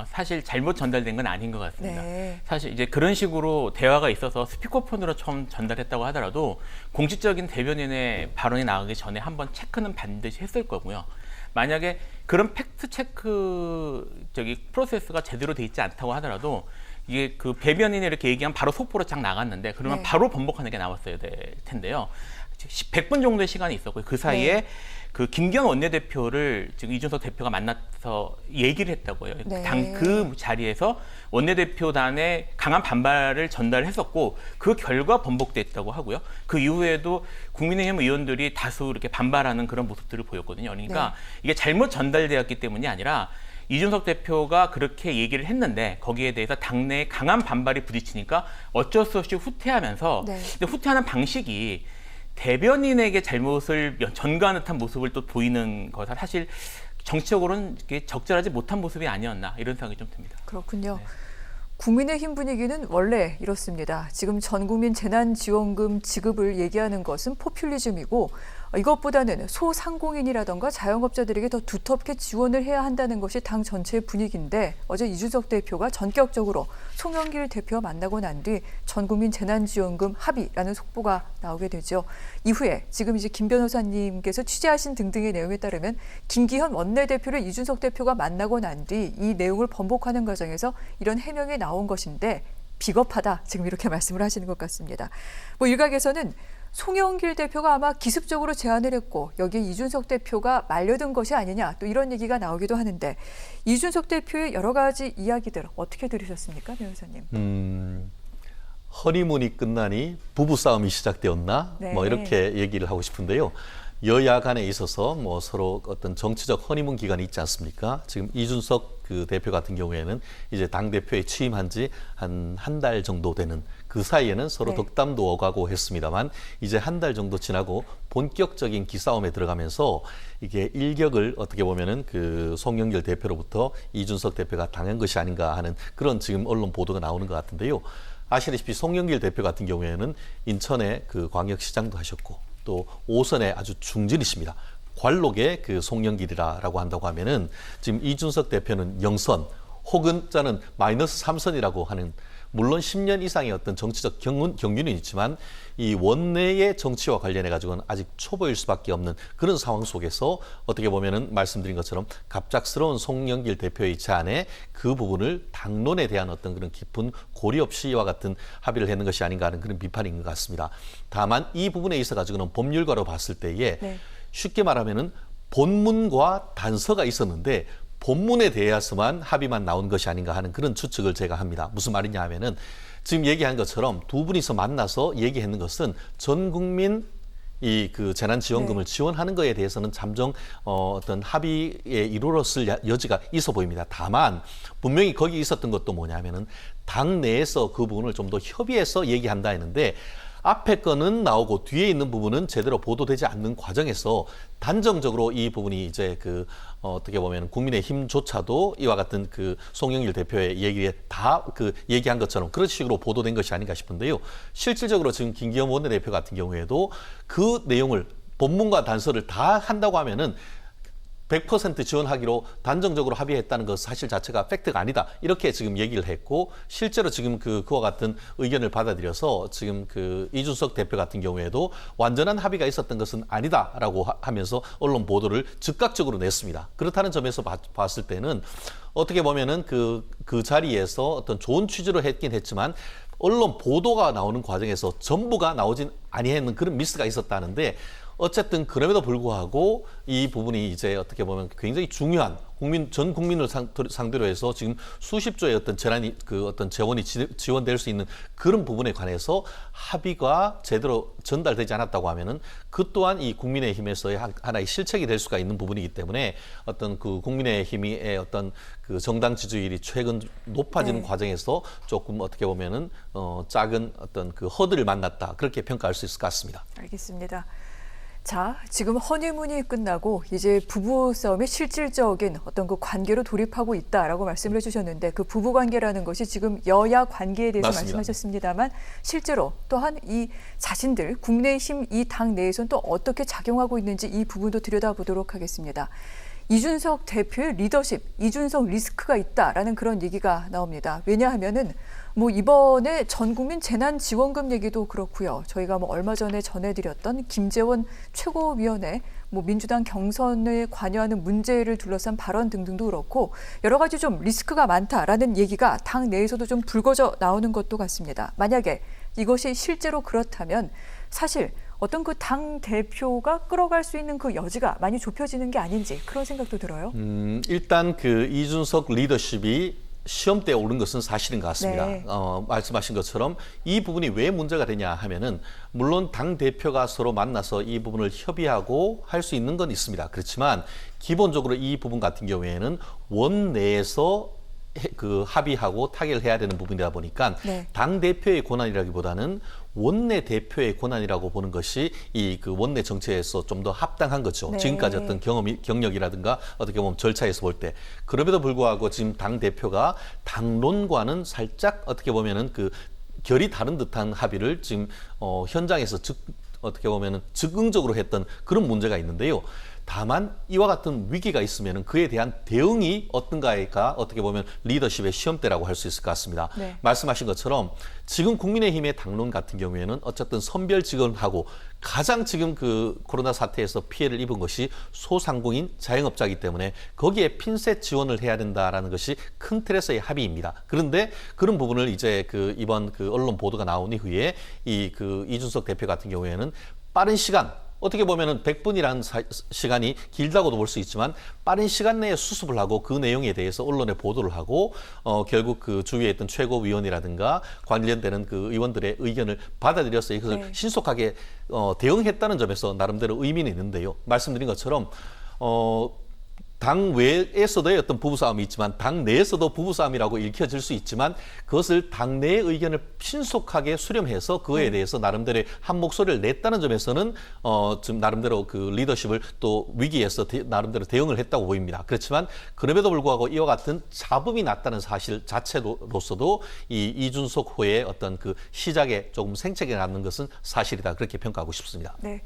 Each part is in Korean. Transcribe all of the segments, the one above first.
사실 잘못 전달된 건 아닌 것 같습니다. 네. 사실 이제 그런 식으로 대화가 있어서 스피커폰으로 처음 전달했다고 하더라도 공식적인 대변인의 발언이 나가기 전에 한번 체크는 반드시 했을 거고요. 만약에 그런 팩트 체크 프로세스가 제대로 돼 있지 않다고 하더라도 이게 그 배변인이 이렇게 얘기하면 바로 속보로 쫙 나갔는데 그러면 네. 바로 번복하는 게 나왔어야 될 텐데요. 100분 정도의 시간이 있었고요. 그 사이에 네. 그 김기현 원내대표를 지금 이준석 대표가 만나서 얘기를 했다고요. 네. 그 자리에서 원내대표단의 강한 반발을 전달했었고 그 결과 번복됐다고 하고요. 그 이후에도 국민의힘 의원들이 다수 이렇게 반발하는 그런 모습들을 보였거든요. 그러니까 네. 이게 잘못 전달되었기 때문이 아니라 이준석 대표가 그렇게 얘기를 했는데 거기에 대해서 당내에 강한 반발이 부딪히니까 어쩔 수 없이 후퇴하면서 네. 근데 후퇴하는 방식이 대변인에게 잘못을 전가하는 듯한 모습을 또 보이는 거라 사실 정치적으로는 적절하지 못한 모습이 아니었나 이런 생각이 좀 듭니다. 그렇군요. 네. 국민의힘 분위기는 원래 이렇습니다. 지금 전국민 재난지원금 지급을 얘기하는 것은 포퓰리즘이고 이것보다는 소상공인이라던가 자영업자들에게 더 두텁게 지원을 해야 한다는 것이 당 전체의 분위기인데 어제 이준석 대표가 전격적으로 송영길 대표와 만나고 난 뒤 전국민 재난지원금 합의라는 속보가 나오게 되죠. 이후에 지금 이제 김 변호사님께서 취재하신 등등의 내용에 따르면 김기현 원내대표를 이준석 대표가 만나고 난 뒤 이 내용을 번복하는 과정에서 이런 해명이 나온 것인데 비겁하다 지금 이렇게 말씀을 하시는 것 같습니다. 뭐 일각에서는 송영길 대표가 아마 기습적으로 제안을 했고 여기에 이준석 대표가 말려든 것이 아니냐 또 이런 얘기가 나오기도 하는데 이준석 대표의 여러 가지 이야기들 어떻게 들으셨습니까, 변호사님? 허니문이 끝나니 부부싸움이 시작되었나? 네. 뭐 이렇게 얘기를 하고 싶은데요. 여야 간에 있어서 뭐 서로 어떤 정치적 허니문 기간이 있지 않습니까? 지금 이준석 그 대표 같은 경우에는 이제 당대표에 취임한 지 한 달 정도 되는 그 사이에는 서로 네. 덕담도 오가고 했습니다만 이제 한 달 정도 지나고 본격적인 기싸움에 들어가면서 이게 일격을 어떻게 보면은 그 송영길 대표로부터 이준석 대표가 당한 것이 아닌가 하는 그런 지금 언론 보도가 나오는 것 같은데요. 아시다시피 송영길 대표 같은 경우에는 인천의 그 광역시장도 하셨고 또 오선에 아주 중진이십니다. 관록의 그 송영길이라고 한다고 하면은 지금 이준석 대표는 0선 혹은 자는 마이너스 3선이라고 하는 물론 10년 이상의 어떤 정치적 경륜은 있지만 이 원내의 정치와 관련해 가지고는 아직 초보일 수밖에 없는 그런 상황 속에서 어떻게 보면은 말씀드린 것처럼 갑작스러운 송영길 대표의 제안에 그 부분을 당론에 대한 어떤 그런 깊은 고려 없이와 같은 합의를 했는 것이 아닌가 하는 그런 비판인 것 같습니다. 다만 이 부분에 있어 가지고는 법률가로 봤을 때에 네. 쉽게 말하면은 본문과 단서가 있었는데 본문에 대해서만 합의만 나온 것이 아닌가 하는 그런 추측을 제가 합니다. 무슨 말이냐 하면은 지금 얘기한 것처럼 두 분이서 만나서 얘기했는 것은 전 국민 이 그 재난지원금을 네. 지원하는 것에 대해서는 잠정 어떤 합의에 이르렀을 여지가 있어 보입니다. 다만 분명히 거기 있었던 것도 뭐냐면은 당 내에서 그 부분을 좀 더 협의해서 얘기한다 했는데 앞에 거는 나오고 뒤에 있는 부분은 제대로 보도되지 않는 과정에서 단정적으로 이 부분이 이제 그 어떻게 보면 국민의힘조차도 이와 같은 그 송영길 대표의 얘기에 다 그 얘기한 것처럼 그런 식으로 보도된 것이 아닌가 싶은데요. 실질적으로 지금 김기현 원내대표 같은 경우에도 그 내용을 본문과 단서를 다 한다고 하면은 100% 지원하기로 단정적으로 합의했다는 것 사실 자체가 팩트가 아니다. 이렇게 지금 얘기를 했고 실제로 지금 그와 같은 의견을 받아들여서 지금 그 이준석 대표 같은 경우에도 완전한 합의가 있었던 것은 아니다라고 하면서 언론 보도를 즉각적으로 냈습니다. 그렇다는 점에서 봤을 때는 어떻게 보면은 그 자리에서 어떤 좋은 취지로 했긴 했지만 언론 보도가 나오는 과정에서 전부가 나오진 아니했는 그런 미스가 있었다는데 어쨌든 그럼에도 불구하고 이 부분이 이제 어떻게 보면 굉장히 중요한 전 국민을 상대로 해서 지금 수십 조의 어떤 어떤 재원이 지원될 수 있는 그런 부분에 관해서 합의가 제대로 전달되지 않았다고 하면은 그 또한 이 국민의힘에서의 하나의 실책이 될 수가 있는 부분이기 때문에 어떤 그 국민의힘의 어떤 그 정당 지지율이 최근 높아지는 네. 과정에서 조금 어떻게 보면은 작은 어떤 그 허들을 만났다 그렇게 평가할 수 있을 것 같습니다. 알겠습니다. 자, 지금 허니문이 끝나고 이제 부부싸움의 실질적인 어떤 그 관계로 돌입하고 있다라고 말씀을 해주셨는데 그 부부관계라는 것이 지금 여야 관계에 대해서 맞습니다. 말씀하셨습니다만 실제로 또한 이 자신들 국민의힘 이 당 내에서는 또 어떻게 작용하고 있는지 이 부분도 들여다보도록 하겠습니다. 이준석 대표의 리더십, 이준석 리스크가 있다라는 그런 얘기가 나옵니다. 왜냐하면은 뭐 이번에 전 국민 재난지원금 얘기도 그렇고요. 저희가 뭐 얼마 전에 전해드렸던 김재원 최고위원회 뭐 민주당 경선에 관여하는 문제를 둘러싼 발언 등등도 그렇고 여러 가지 좀 리스크가 많다라는 얘기가 당 내에서도 좀 불거져 나오는 것도 같습니다. 만약에 이것이 실제로 그렇다면 사실 어떤 그 당 대표가 끌어갈 수 있는 그 여지가 많이 좁혀지는 게 아닌지 그런 생각도 들어요. 일단 그 이준석 리더십이 시험대에 오른 것은 사실인 것 같습니다. 네. 말씀하신 것처럼 이 부분이 왜 문제가 되냐 하면은 물론 당 대표가 서로 만나서 이 부분을 협의하고 할 수 있는 건 있습니다. 그렇지만 기본적으로 이 부분 같은 경우에는 원내에서 그 합의하고 타결해야 되는 부분이다 보니까 네. 당 대표의 권한이라기보다는 원내 대표의 권한이라고 보는 것이 이 그 원내 정치에서 좀 더 합당한 거죠. 네. 지금까지 어떤 경력이라든가 어떻게 보면 절차에서 볼 때 그럼에도 불구하고 지금 당 대표가 당론과는 살짝 어떻게 보면은 그 결이 다른 듯한 합의를 지금 현장에서 어떻게 보면은 즉흥적으로 했던 그런 문제가 있는데요. 다만 이와 같은 위기가 있으면 그에 대한 대응이 어떤가가 어떻게 보면 리더십의 시험대라고 할 수 있을 것 같습니다. 네. 말씀하신 것처럼 지금 국민의힘의 당론 같은 경우에는 어쨌든 선별직원하고 가장 지금 그 코로나 사태에서 피해를 입은 것이 소상공인 자영업자이기 때문에 거기에 핀셋 지원을 해야 된다라는 것이 큰 틀에서의 합의입니다. 그런데 그런 부분을 이제 그 이번 그 언론 보도가 나온 이후에 이 그 이준석 대표 같은 경우에는 빠른 시간 어떻게 보면은 100분이라는 시간이 길다고도 볼 수 있지만 빠른 시간 내에 수습을 하고 그 내용에 대해서 언론에 보도를 하고 결국 그 주위에 있던 최고위원이라든가 관련되는 그 의원들의 의견을 받아들여서 이것을 네. 신속하게 대응했다는 점에서 나름대로 의미는 있는데요. 말씀드린 것처럼 당 외에서도의 어떤 부부싸움이 있지만 당 내에서도 부부싸움이라고 읽혀질 수 있지만 그것을 당 내의 의견을 신속하게 수렴해서 그에 대해서 나름대로 한 목소리를 냈다는 점에서는 좀 나름대로 그 리더십을 또 위기에서 나름대로 대응을 했다고 보입니다. 그렇지만 그럼에도 불구하고 이와 같은 잡음이 났다는 사실 자체로서도 이 이준석 후의 어떤 그 시작에 조금 생채기 낳는 것은 사실이다. 그렇게 평가하고 싶습니다. 네.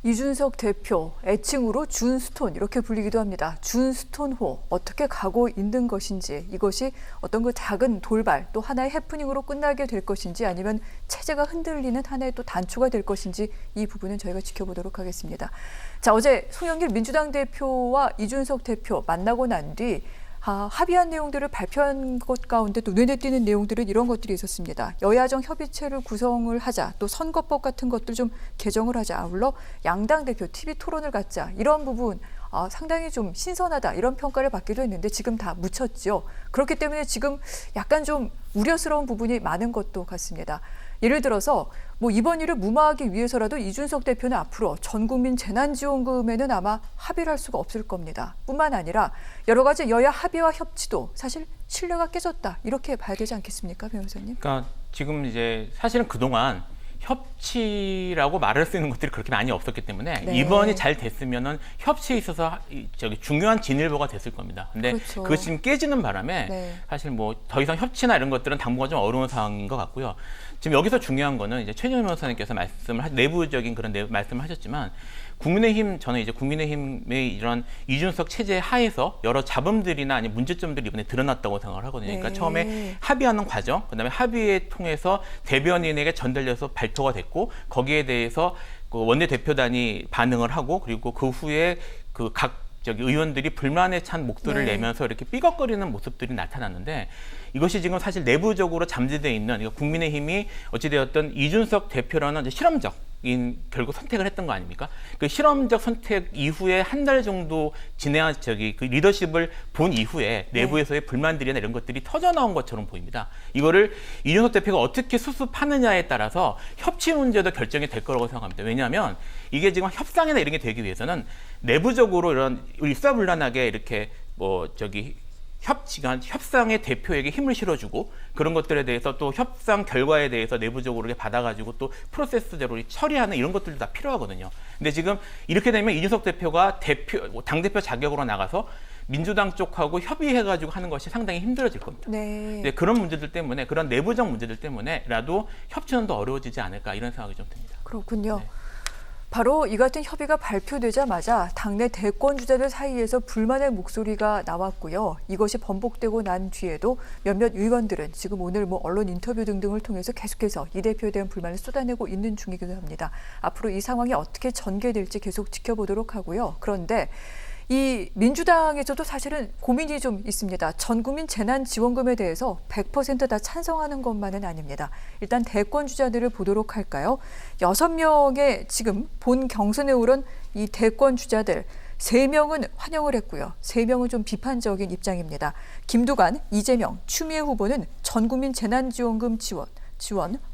이준석 대표, 애칭으로 준스톤 이렇게 불리기도 합니다. 준스톤호 어떻게 가고 있는 것인지 이것이 어떤 그 작은 돌발 또 하나의 해프닝으로 끝나게 될 것인지 아니면 체제가 흔들리는 하나의 또 단초가 될 것인지 이 부분은 저희가 지켜보도록 하겠습니다. 자, 어제 송영길 민주당 대표와 이준석 대표 만나고 난 뒤 합의한 내용들을 발표한 것 가운데 또 눈에 띄는 내용들은 이런 것들이 있었습니다. 여야정 협의체를 구성을 하자, 또 선거법 같은 것들 좀 개정을 하자, 아울러 양당 대표 TV 토론을 갖자 이런 부분 상당히 좀 신선하다 이런 평가를 받기도 했는데 지금 다 묻혔죠. 그렇기 때문에 지금 약간 좀 우려스러운 부분이 많은 것도 같습니다. 예를 들어서 뭐 이번 일을 무마하기 위해서라도 이준석 대표는 앞으로 전 국민 재난지원금에는 아마 합의를 할 수가 없을 겁니다. 뿐만 아니라 여러 가지 여야 합의와 협치도 사실 신뢰가 깨졌다 이렇게 봐야 되지 않겠습니까, 변호사님? 그러니까 지금 이제 사실은 그동안 협치라고 말할 수 있는 것들이 그렇게 많이 없었기 때문에 네. 이번이 잘 됐으면은 협치에 있어서 중요한 진일보가 됐을 겁니다. 근데 그렇죠. 그것이 지금 깨지는 바람에 네. 사실 뭐 더 이상 협치나 이런 것들은 당분간 좀 어려운 상황인 것 같고요. 지금 여기서 중요한 거는 이제 최재형 변호사님께서 내부적인 그런 말씀을 하셨지만 저는 이제 국민의힘의 이런 이준석 체제 하에서 여러 잡음들이나 아니면 문제점들이 이번에 드러났다고 생각을 하거든요. 그러니까 네. 처음에 합의하는 과정, 그다음에 합의에 통해서 대변인에게 전달돼서 발표가 됐고 거기에 대해서 그 원내 대표단이 반응을 하고 그리고 그 후에 그 각 의원들이 불만에 찬 목소리를 네. 내면서 이렇게 삐걱거리는 모습들이 나타났는데 이것이 지금 사실 내부적으로 잠재되어 있는 그러니까 국민의힘이 어찌되었든 이준석 대표라는 이제 실험적인 결국 선택을 했던 거 아닙니까? 그 실험적 선택 이후에 한 달 정도 진행한 그 리더십을 본 이후에 내부에서의 불만들이나 이런 것들이 터져 나온 것처럼 보입니다. 이거를 이준석 대표가 어떻게 수습하느냐에 따라서 협치 문제도 결정이 될 거라고 생각합니다. 왜냐하면 이게 지금 협상이나 이런 게 되기 위해서는 내부적으로 이런 일사불란하게 이렇게 협상의 대표에게 힘을 실어주고 그런 것들에 대해서 또 협상 결과에 대해서 내부적으로 이렇게 받아가지고 또 프로세스대로 처리하는 이런 것들도 다 필요하거든요. 근데 지금 이렇게 되면 이준석 대표가 당대표 자격으로 나가서 민주당 쪽하고 협의해가지고 하는 것이 상당히 힘들어질 겁니다. 네. 네, 그런 문제들 때문에 그런 내부적 문제들 때문에라도 협치는 더 어려워지지 않을까 이런 생각이 좀 듭니다. 그렇군요. 네. 바로 이 같은 협의가 발표되자마자 당내 대권 주자들 사이에서 불만의 목소리가 나왔고요. 이것이 번복되고 난 뒤에도 몇몇 의원들은 지금 오늘 언론 인터뷰 등등을 통해서 계속해서 이 대표에 대한 불만을 쏟아내고 있는 중이기도 합니다. 앞으로 이 상황이 어떻게 전개될지 계속 지켜보도록 하고요. 그런데 이 민주당에서도 사실은 고민이 좀 있습니다. 전국민 재난지원금에 대해서 100% 다 찬성하는 것만은 아닙니다. 일단 대권 주자들을 보도록 할까요? 6명의 지금 본 경선에 오른 이 대권 주자들 3명은 환영을 했고요. 3명은 좀 비판적인 입장입니다. 김두관, 이재명, 추미애 후보는 전국민 재난지원금 지원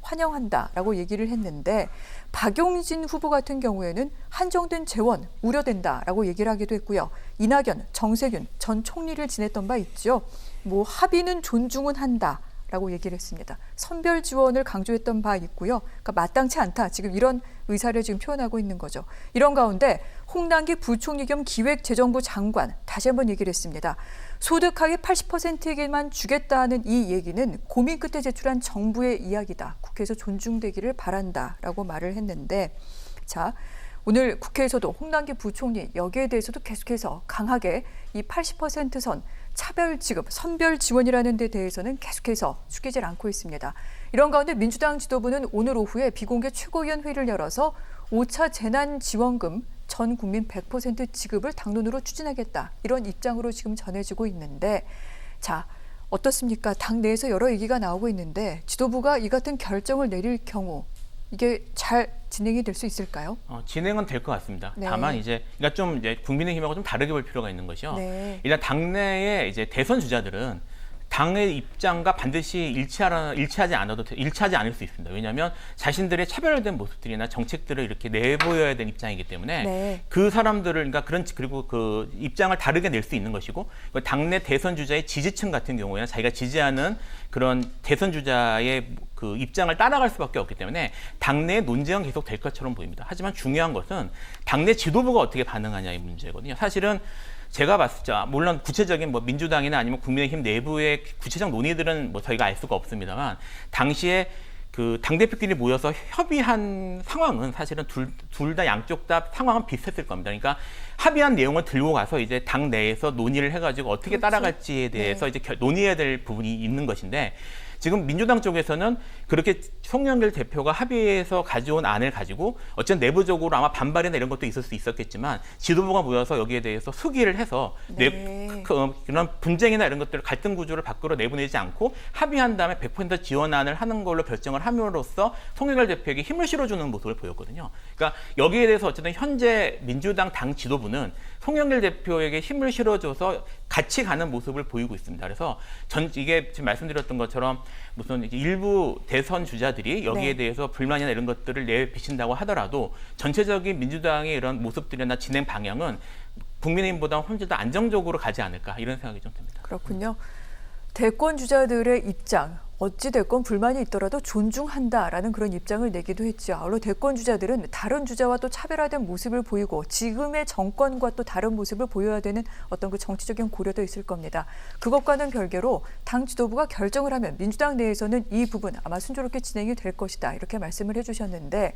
환영한다라고 얘기를 했는데 박용진 후보 같은 경우에는 한정된 재원 우려된다라고 얘기를 하기도 했고요. 이낙연, 정세균 전 총리를 지냈던 바 있죠. 합의는 존중은 한다라고 얘기를 했습니다. 선별 지원을 강조했던 바 있고요. 그러니까 마땅치 않다. 지금 이런 의사를 지금 표현하고 있는 거죠. 이런 가운데 홍남기 부총리 겸 기획재정부 장관 다시 한번 얘기를 했습니다. 소득 하위 80%에게만 주겠다는 이 얘기는 고민 끝에 제출한 정부의 이야기다. 국회에서 존중되기를 바란다라고 말을 했는데 자, 오늘 국회에서도 홍남기 부총리 여기에 대해서도 계속해서 강하게 이 80%선 차별 지급, 선별 지원이라는 데 대해서는 계속해서 숙이질 않고 있습니다. 이런 가운데 민주당 지도부는 오늘 오후에 비공개 최고위원 회의를 열어서 5차 재난지원금 전 국민 100% 지급을 당론으로 추진하겠다. 이런 입장으로 지금 전해지고 있는데 자, 어떻습니까? 당 내에서 여러 얘기가 나오고 있는데 지도부가 이 같은 결정을 내릴 경우 이게 잘 진행이 될 수 있을까요? 진행은 될 것 같습니다. 네. 다만 그러니까 좀 국민의힘하고 좀 다르게 볼 필요가 있는 것이요. 네. 일단 당내의 대선 주자들은 당의 입장과 반드시 일치하지 않을 수 있습니다. 왜냐하면 자신들의 차별된 모습들이나 정책들을 이렇게 내보여야 되는 입장이기 때문에 네. 그 사람들을 그리고 그 입장을 다르게 낼 수 있는 것이고 당내 대선 주자의 지지층 같은 경우에는 자기가 지지하는 그런 대선 주자의 그 입장을 따라갈 수밖에 없기 때문에 당내의 논쟁은 계속 될 것처럼 보입니다. 하지만 중요한 것은 당내 지도부가 어떻게 반응하냐의 문제거든요. 사실은 제가 봤을 때 물론 구체적인 민주당이나 아니면 국민의힘 내부의 구체적 논의들은 저희가 알 수가 없습니다만 당시에 그 당대표끼리 모여서 협의한 상황은 사실은 둘 다 양쪽 다 상황은 비슷했을 겁니다. 그러니까 합의한 내용을 들고 가서 이제 당 내에서 논의를 해가지고 어떻게 그렇죠. 따라갈지에 대해서 네. 이제 논의해야 될 부분이 있는 것인데 지금 민주당 쪽에서는 그렇게 송영길 대표가 합의해서 가져온 안을 가지고 어쨌든 내부적으로 아마 반발이나 이런 것도 있을 수 있었겠지만 지도부가 모여서 여기에 대해서 수기를 해서 네. 그런 분쟁이나 이런 것들 갈등 구조를 밖으로 내보내지 않고 합의한 다음에 100% 지원안을 하는 걸로 결정을 함으로써 송영길 대표에게 힘을 실어주는 모습을 보였거든요. 그러니까 여기에 대해서 어쨌든 현재 민주당 당 지도부는 송영길 대표에게 힘을 실어줘서 같이 가는 모습을 보이고 있습니다. 그래서 이게 지금 말씀드렸던 것처럼 무슨 일부 대선 주자들이 여기에 네. 대해서 불만이나 이런 것들을 내비친다고 하더라도 전체적인 민주당의 이런 모습들이나 진행 방향은 국민의힘보다 훨씬 더 안정적으로 가지 않을까 이런 생각이 좀 듭니다. 그렇군요. 대권 주자들의 입장, 어찌됐건 불만이 있더라도 존중한다라는 그런 입장을 내기도 했죠. 아울러 대권 주자들은 다른 주자와 또 차별화된 모습을 보이고 지금의 정권과 또 다른 모습을 보여야 되는 어떤 그 정치적인 고려도 있을 겁니다. 그것과는 별개로 당 지도부가 결정을 하면 민주당 내에서는 이 부분 아마 순조롭게 진행이 될 것이다. 이렇게 말씀을 해주셨는데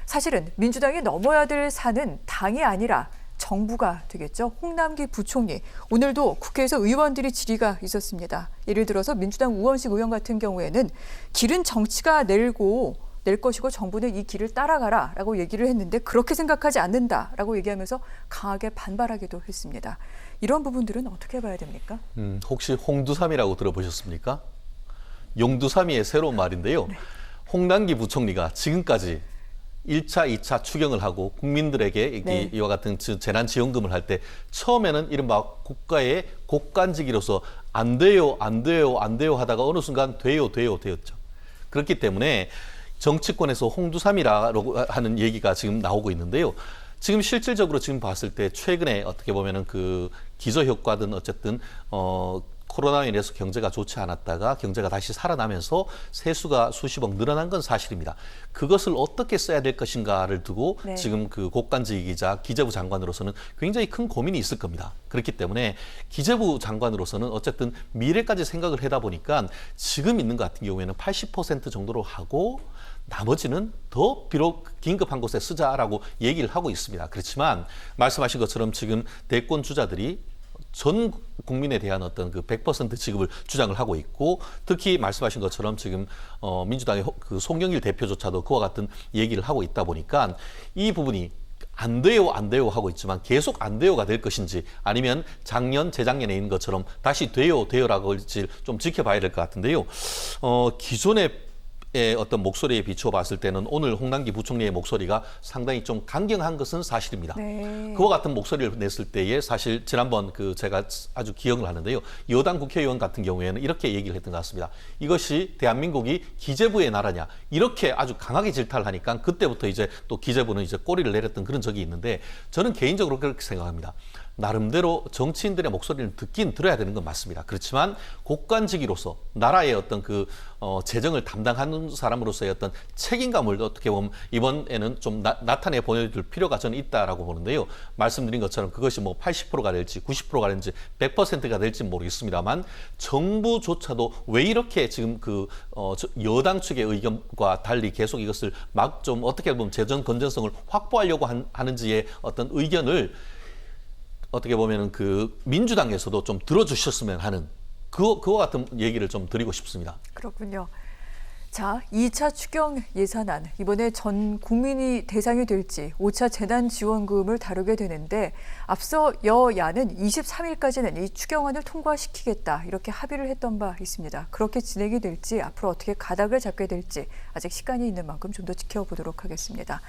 사실은 민주당이 넘어야 될 산은 당이 아니라 정부가 되겠죠. 홍남기 부총리. 오늘도 국회에서 의원들이 질의가 있었습니다. 예를 들어서 민주당 우원식 의원 같은 경우에는 길은 정치가 낼 것이고 정부는 이 길을 따라가라라고 얘기를 했는데 그렇게 생각하지 않는다라고 얘기하면서 강하게 반발하기도 했습니다. 이런 부분들은 어떻게 봐야 됩니까? 혹시 홍두삼이라고 들어보셨습니까? 용두삼이의 새로운 말인데요. 네. 홍남기 부총리가 지금까지 1차, 2차 추경을 하고 국민들에게 네. 이와 같은 재난지원금을 할 때 처음에는 이른바 국가의 곡간지기로서 안 돼요, 안 돼요, 안 돼요 하다가 어느 순간 돼요, 돼요, 되었죠. 그렇기 때문에 정치권에서 홍두삼이라고 하는 얘기가 지금 나오고 있는데요. 지금 실질적으로 지금 봤을 때 최근에 어떻게 보면은 그 기저효과든 어쨌든 코로나로 인해서 경제가 좋지 않았다가 경제가 다시 살아나면서 세수가 수십억 늘어난 건 사실입니다. 그것을 어떻게 써야 될 것인가를 두고 네. 지금 그 곡간지기자 기재부 장관으로서는 굉장히 큰 고민이 있을 겁니다. 그렇기 때문에 기재부 장관으로서는 어쨌든 미래까지 생각을 하다 보니까 지금 있는 것 같은 경우에는 80% 정도로 하고 나머지는 더 비록 긴급한 곳에 쓰자라고 얘기를 하고 있습니다. 그렇지만 말씀하신 것처럼 지금 대권 주자들이 전 국민에 대한 어떤 그 100% 지급을 주장을 하고 있고, 특히 말씀하신 것처럼 지금 민주당의 그 송영길 대표조차도 그와 같은 얘기를 하고 있다 보니까 이 부분이 안 돼요, 안 돼요 하고 있지만 계속 안 돼요가 될 것인지, 아니면 작년, 재작년에 있는 것처럼 다시 돼요, 돼요라고 할지 좀 지켜봐야 될 것 같은데요. 기존의 어떤 목소리에 비추어 봤을 때는 오늘 홍남기 부총리의 목소리가 상당히 좀 강경한 것은 사실입니다. 네. 그와 같은 목소리를 냈을 때에 사실 지난번 제가 아주 기억을 하는데요. 여당 국회의원 같은 경우에는 이렇게 얘기를 했던 것 같습니다. 이것이 대한민국이 기재부의 나라냐, 이렇게 아주 강하게 질타를 하니까 그때부터 이제 또 기재부는 이제 꼬리를 내렸던 그런 적이 있는데, 저는 개인적으로 그렇게 생각합니다. 나름대로 정치인들의 목소리를 듣긴 들어야 되는 건 맞습니다. 그렇지만 국간직위로서 나라의 어떤 재정을 담당하는 사람으로서의 어떤 책임감을 어떻게 보면 이번에는 좀 나타내 보여줄 필요가 저는 있다라고 보는데요. 말씀드린 것처럼 그것이 뭐 80%가 될지 90%가 될지 100%가 될지 모르겠습니다만, 정부조차도 왜 이렇게 지금 여당 측의 의견과 달리 계속 이것을 막 좀 어떻게 보면 재정 건전성을 확보하려고 하는지의 어떤 의견을 어떻게 보면은 민주당에서도 좀 들어주셨으면 하는 그와 같은 얘기를 좀 드리고 싶습니다. 그렇군요. 자, 2차 추경 예산안, 이번에 전 국민이 대상이 될지 5차 재난지원금을 다루게 되는데, 앞서 여야는 23일까지는 이 추경안을 통과시키겠다, 이렇게 합의를 했던 바 있습니다. 그렇게 진행이 될지, 앞으로 어떻게 가닥을 잡게 될지 아직 시간이 있는 만큼 좀 더 지켜보도록 하겠습니다.